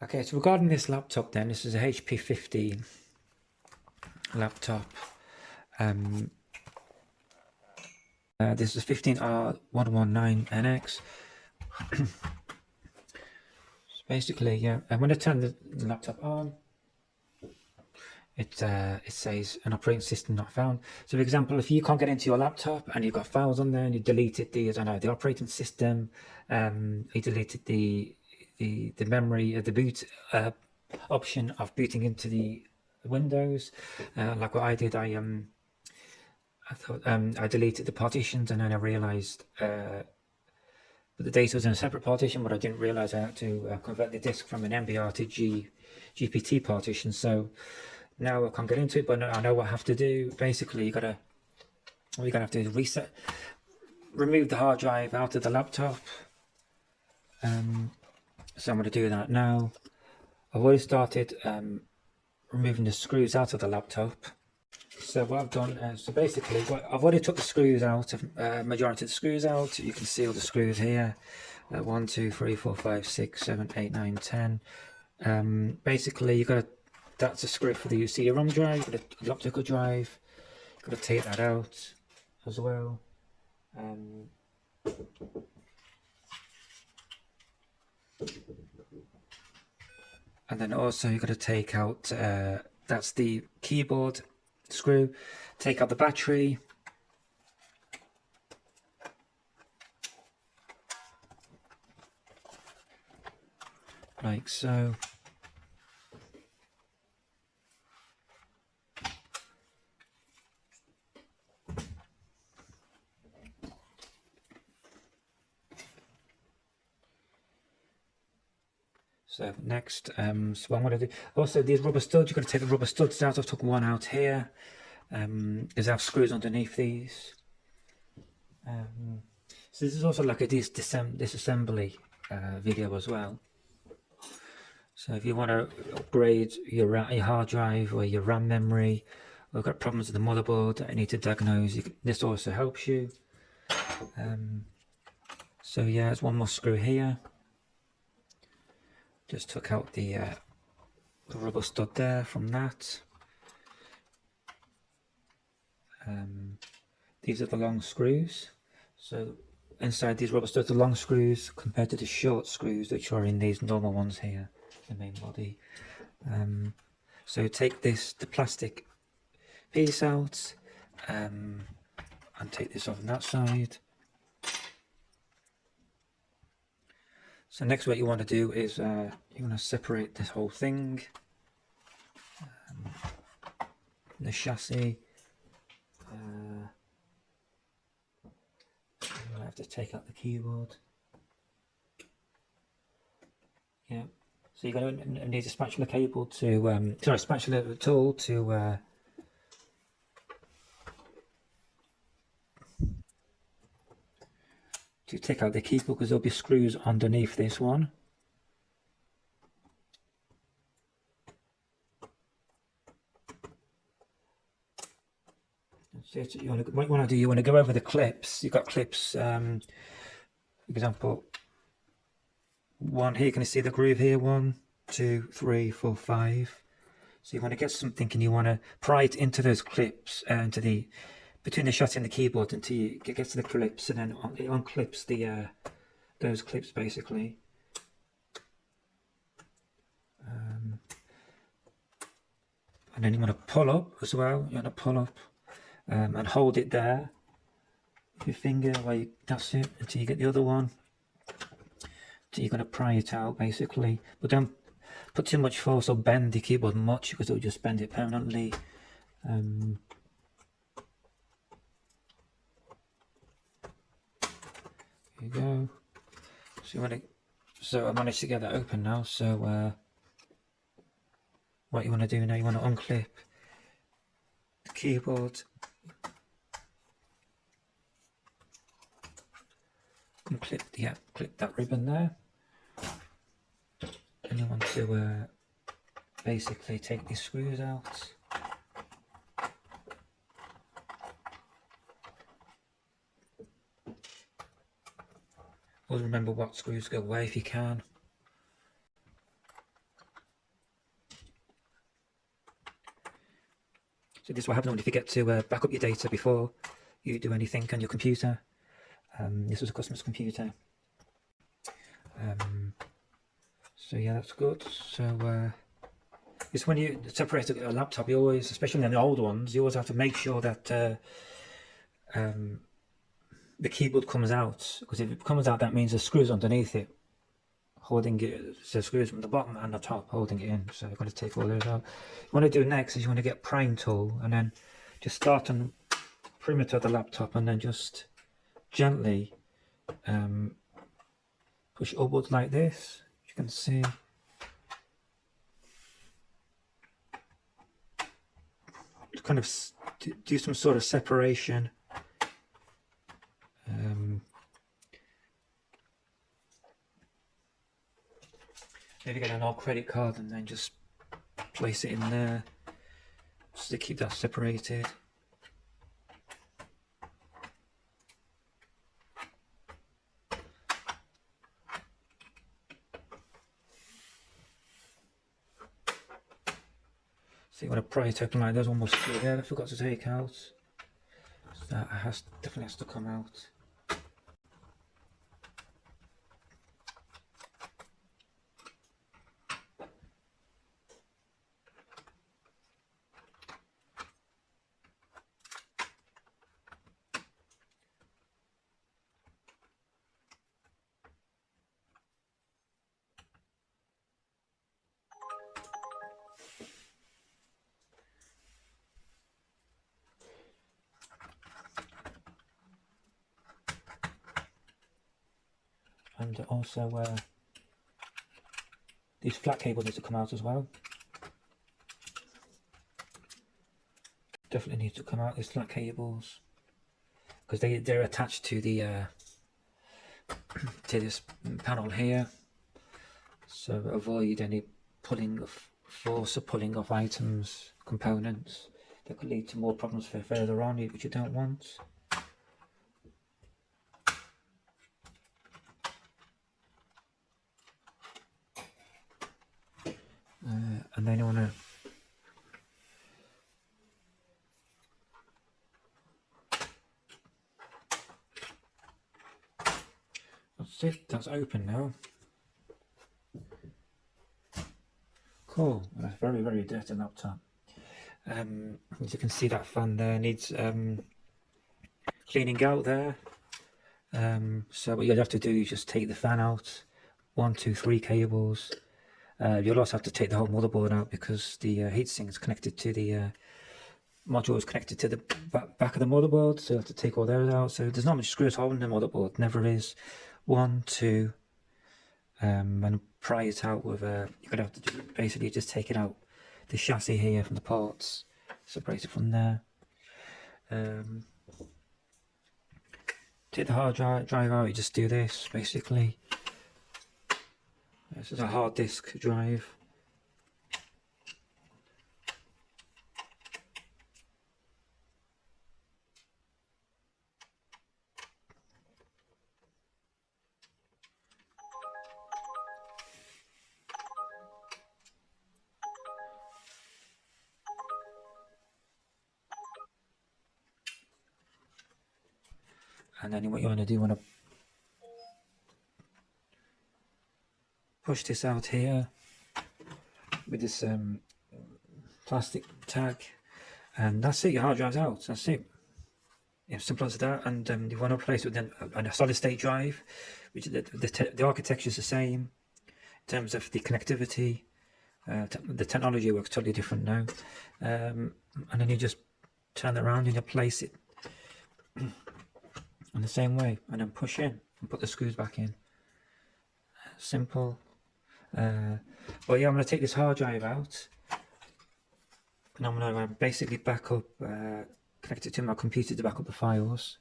Okay, so regarding this laptop then, this is a HP 15 laptop. This is 15R119NX. So basically, yeah, and when I turn the laptop on, it says an operating system not found. So for example, if you can't get into your laptop and you've got files on there and you deleted the, I don't know, the operating system, you deleted the memory, the boot option of booting into the Windows, like what I did, I thought I deleted the partitions, and then I realized that the data was in a separate partition, but I didn't realize I had to convert the disk from an MBR to GPT partition. So now I can't get into it, but I know what I have to do. Basically, all you're gonna have to do is remove the hard drive out of the laptop. So I'm going to do that now. I've already started removing the screws out of the laptop. So what I've done, so basically, I've already took the screws out, majority of the screws out. You can see all the screws here. 1, 2, 3, 4, 5, 6, 7, 8, 9, 10. Basically, you got to. That's a screw for the CD-ROM drive, the optical drive. You've got to take that out as well. And then also you've got to take out, that's the keyboard screw. Take out the battery. Like so. So next, so what I'm going to do, also these rubber studs, you've got to take the rubber studs out. I've took one out here, because I have screws underneath these. So this is also like a disassembly video as well. So if you want to upgrade your hard drive or your RAM memory, or you've got problems with the motherboard that you need to diagnose, this also helps you. So yeah, there's one more screw here. Just took out the rubber stud there from that. These are the long screws. So inside these rubber studs are long screws compared to the short screws which are in these normal ones here, the main body. So take the plastic piece out, and take this off on that side. So next what you want to do is you want to separate this whole thing, the chassis. I have to take out the keyboard. Yeah. So you're going to need a spatula cable to, spatula tool to take out the keyboard, because there'll be screws underneath this one. So what you want to do, you want to go over the clips. You've got clips, for example, one here, can you see the groove here? 1, 2, 3, 4, 5. So you want to get something and you want to pry it into those clips, into between the chassis and the keyboard until you get to the clips, and then it unclips those clips basically. And then you want to pull up as well. You want to pull up and hold it there with your finger. That's it, until you get the other one. So you're going to pry it out basically, but don't put too much force or bend the keyboard much, because it'll just bend it permanently. There you go. So I managed to get that open now. So what you want to do now, you want to unclip the keyboard, clip that ribbon there, and you want to basically take these screws out. Always remember what screws go away if you can. So this is what happens when you forget to back up your data before you do anything on your computer. This was a customer's computer. So yeah, that's good. So it's when you separate a laptop, you always, especially in the old ones, you always have to make sure that the keyboard comes out, because if it comes out, that means the screws underneath it holding it. So screws from the bottom and the top holding it in. So you've got to take all those out. What you want to do next is you want to get prying tool and then just start on the perimeter of the laptop and then just gently push upwards like this. You can see. Kind of do some sort of separation. Maybe get an old credit card and then just place it in there just to keep that separated. So you want to pry it open like there's almost through there. I forgot to take out. So that definitely has to come out. And also these flat cables need to come out as well. Definitely need to come out, these flat cables, because they're attached to the to this panel here. So avoid any pulling of force or pulling off items, components that could lead to more problems for further on, which you don't want. And then you want to that's it, that's open now. Cool, that's very, very dirty laptop. As you can see, that fan there needs cleaning out there. So what you'll have to do is just take the fan out, 1, 2, 3 cables. You'll also have to take the whole motherboard out because the heatsink is connected to the module is connected to the back of the motherboard, so you have to take all those out. So there's not much screws holding the motherboard, never is. 1, 2, and pry it out with you're gonna have to basically just take it out, the chassis here from the parts, separate it from there. Take the hard drive out, you just do this basically. This is a hard disk drive. And then what you want to do, you want to push this out here with this plastic tag, and that's it. Your hard drive's out. That's it. It's simple as that. And you want to replace it with a solid state drive, which the architecture is the same in terms of the connectivity. The technology works totally different now. And then you just turn it around and you place it in the same way, and then push in and put the screws back in. Simple. But yeah, I'm going to take this hard drive out, and I'm going to basically back up, connect it to my computer to back up the files.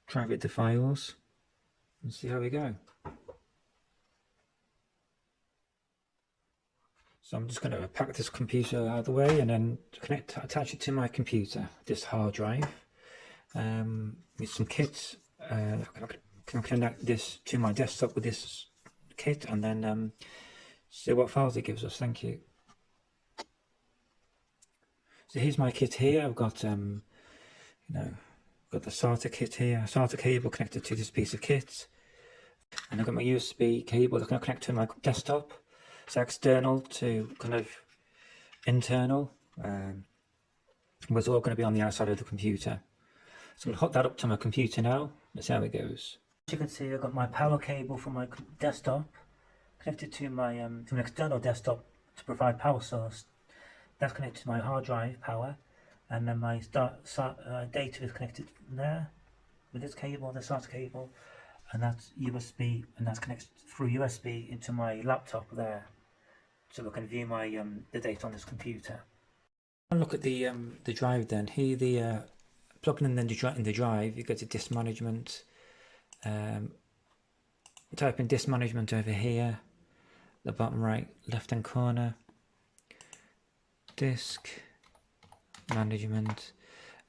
Try with the files and see how we go. So I'm just going to pack this computer out of the way and then attach it to my computer, this hard drive, with some kits. I can connect this to my desktop with this kit and then see what files it gives us. Thank you. So here's my kit here. I've got got the SATA kit here, SATA cable connected to this piece of kit, and I've got my USB cable that's going to connect to my desktop. So external to kind of internal, was all going to be on the outside of the computer. So I'm going to hook that up to my computer now. Let's see how it goes. As you can see, I've got my power cable from my desktop connected to my to an external desktop to provide power source. That's connected to my hard drive power, and then my data is connected from there with this cable, the SATA cable, and that's USB, and that's connected through USB into my laptop there, so I can view my the data on this computer. Look at the drive then. Here the plugging in the drive, you go to disk management. Type in disk management over here, the bottom right left hand corner, disk management,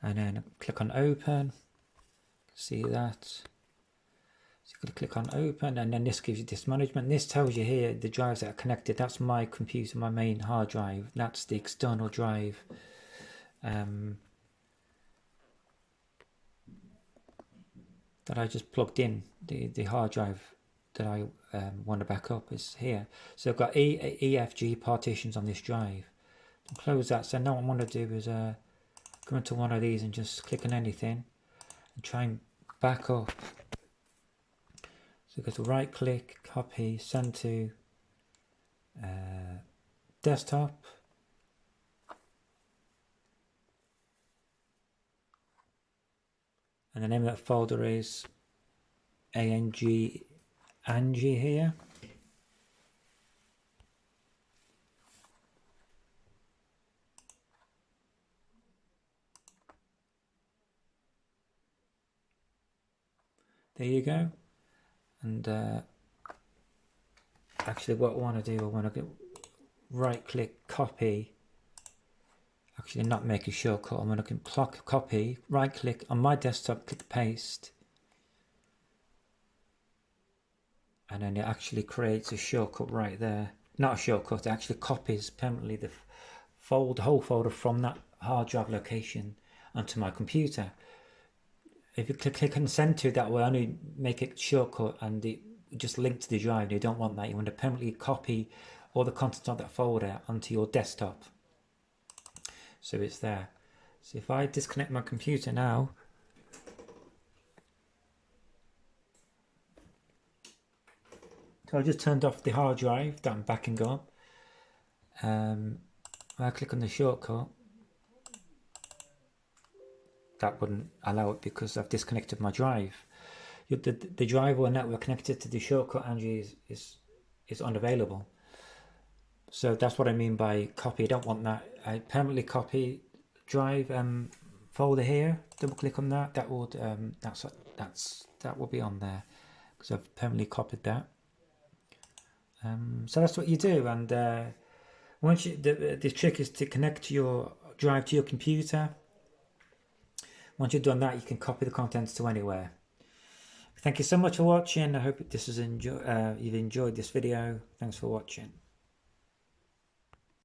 and then click on open. See that? So you're going to click on open, and then this gives you disk management. This tells you here the drives that are connected. That's my computer, my main hard drive. That's the external drive. That I just plugged in. The hard drive that I want to back up is here. So I've got E, F, G partitions on this drive. I'll close that. So now what I want to do is go into one of these and just click on anything and try and back up. So go to right click, copy, send to desktop. And the name of that folder is Angie here. There you go. And actually what I want to do, I want to right click, copy. Actually not make a shortcut. I'm going to copy, right click on my desktop, click paste, and then it actually creates a shortcut right there. Not a shortcut, it actually copies permanently the whole folder from that hard drive location onto my computer. If you click and send to, that will only make it shortcut and it just link to the drive. You don't want that. You want to permanently copy all the content of that folder onto your desktop, so it's there. So if I disconnect my computer now, so I just turned off the hard drive that I'm backing up. I click on the shortcut, that wouldn't allow it because I've disconnected my drive. The drive or network connected to the shortcut Angie is unavailable. So that's what I mean by copy. I don't want that. I permanently copy drive folder here. Double click on that. That would that will be on there because I've permanently copied that. So that's what you do. And once the trick is to connect your drive to your computer. Once you've done that, you can copy the contents to anywhere. Thank you so much for watching. I hope this is you've enjoyed this video. Thanks for watching.